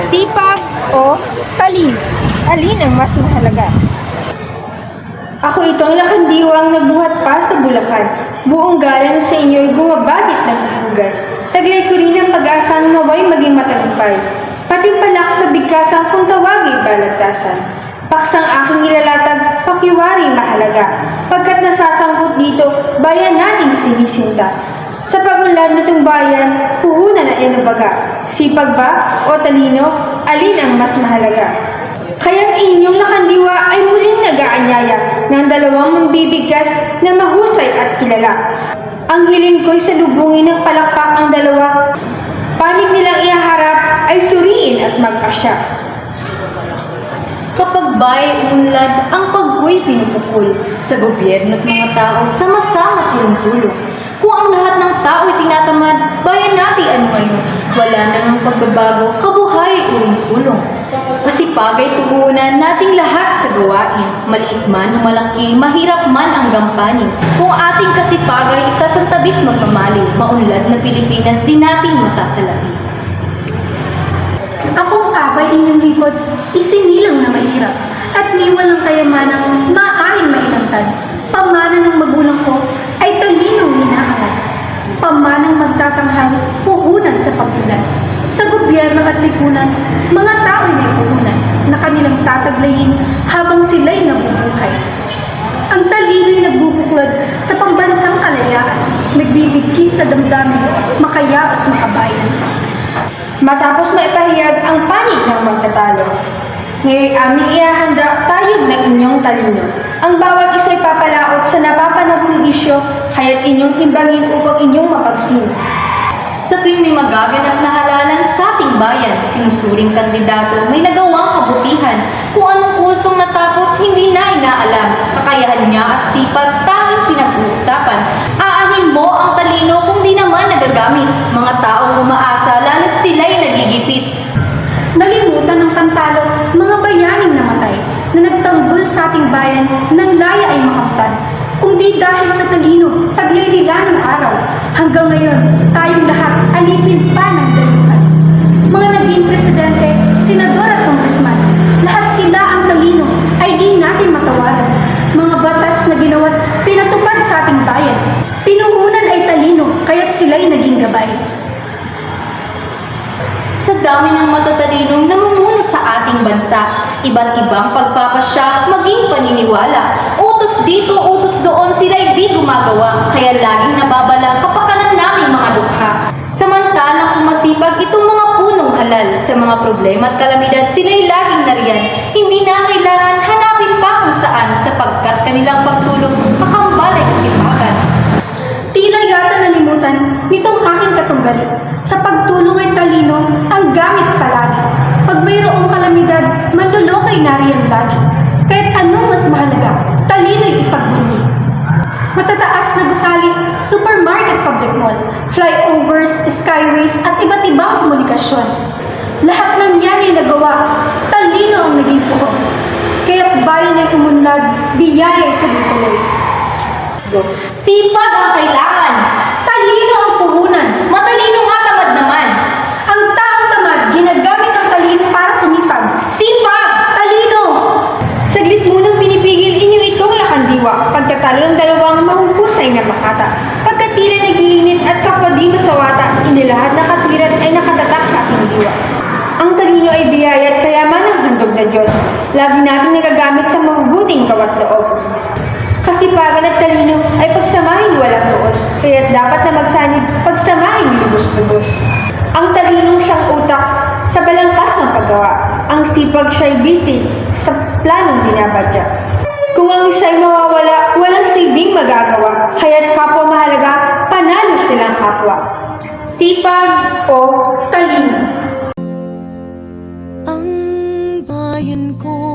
Sipag o talino? Alin ang mas mahalaga? Ako itong lakandiwang nagbuhat pa sa Bulacan. Buong galang sa inyo'y bumabagit ng pupugan. Taglay ko rin ang pag-asang naway maging matagumpay. Pating palak sa bigkasan kung tawagay balagtasan. Paksang aking nilalatag, pakiwari mahalaga. Pagkat nasasangkot dito, bayan nating sinisinta. Sa pag-unlad nitong bayan, puhunan na enubaga. Sipag ba o talino, alin ang mas mahalaga? Kaya't inyong lakandiwa ay muling nag-aanyaya ng dalawang mambibigkas na mahusay at kilala. Ang hiling ko'y salubungin ng palakpak ang dalawa. Panig nilang ihaharap ay suriin at magpasya. Kapag ba'y unlad, ang paggu'y pinupukul sa gobyerno at mga tao, sama-sama tulong-tulong. Kung ang lahat ng tao'y tinatamad, bayan natin ano ngayon? Wala na ng pagbabago, kabuhay uring sulong. Kasipagay puhunan nating lahat sa gawain, maliit man o malaki, mahirap man ang gampanin. Kung ating kasipagay isasantabit magmamali, maunlad na Pilipinas din nating masasalamin. Akong abay inyong lingkod, isinilang na mahirap, at niwalang kayamanang maaaring mailantad. Pamana ng magulang ko ay talinong minahangad. Pamanang magtatanghal, puhunan sa pagbulan. Sa gobyerno at lipunan, mga tao'y may puhunan na kanilang tataglayin habang sila'y nabubuhay. Ang talino'y nagbubuklod sa pambansang kalayaan, nagbibigkis sa damdamin, makaya at makabayan. Matapos maipahayag ang panig ng magtatalo, ngayon aming ihahanda tayog ng inyong talino. Ang bawat isa'y papalaot sa napapanahong isyo, kaya't inyong timbangin upang inyong mapagsino. Sa tuwing may magaganap na halalan sa ating bayan, sinusuring kandidato may nagawang kabutihan. Kung anong kursong natapos, hindi na inaalam. Kakayahan niya at sipag, tanging pinag-uusapan. Aanin mo ang talino kung di naman nagagamit. Mga taong umaasa, lalo't sila'y nagigipit. Nalimutan ng pantalo, mga bayaning namatay, na nagtanggol sa ating bayan nang laya ay makamtan. Kung di dahil sa talino, taglilila ng araw. Hanggang ngayon, tayong lahat alipin pa ng daluhan. Mga naging presidente, senador at kongresman, lahat sila ang talino ay di natin matawaran. Mga batas na ginawa't pinatupad sa ating bayan, pinuhunan ay talino, kaya't sila'y naging gabay. Sa dami ng matatalinong namumuno sa ating bansa, iba't ibang pagpapasya, maging paniniwala. Utos dito, utos doon, sila'y di gumagawa, kaya laging nababalang kapakanan naming mga dukha. Samantalang kung masipag itong mga punong halal, sa mga problema at kalamidad, sila'y laging nariyan. Hindi na kailangan hanapin pa kung saan, sapagkat kanilang pagtulong kakambal ay kasipagan. Tila yata nalimutan nitong aking katunggali. Sa pagtulong ay talino ang gamit palagi. Pag mayroong kalamidad, manlulokay nariyan lagi. Kahit anong mas mahalaga, talino'y ipagbunyi. Matataas na gusali, supermarket, public mall, flyovers, skyways at iba't ibang komunikasyon. Lahat ng yan ay nagawa, talino ang naging puhon. Kaya't bayan ay umunlad, biyaya ay tuloy-tuloy. Sipag ang kailangan, talino ang puhunan, matalino nga tamad naman. Ang taong tamad, ginagamit ang talino para sumipag. Sipag! Talino! Saglit munang pinipigil inyo itong lakandiwa, pagtatalo ng dalawang mahuhusay na makata. Pagkat tila nag-iinit at kapwa di masawata, inilahad na katwiran ay nakatatak sa ating diwa. Ang talino ay biyaya at kayaman ng handog na Diyos. Lagi natin nagagamit sa mabubuting kawat loob. Kasipagan at talino ay pagsamahin walang tuos, kaya't dapat na magsanib pagsamahin lubos-lubos. Ang talinong siyang utak sa balangkas ng paggawa, ang sipag siya'y busy sa planong binabadya. Kung ang isa'y mawawala, walang silbing magagawa, kaya't kapwa mahalaga, panalo silang kapwa. Sipag o talino. Ang bayan ko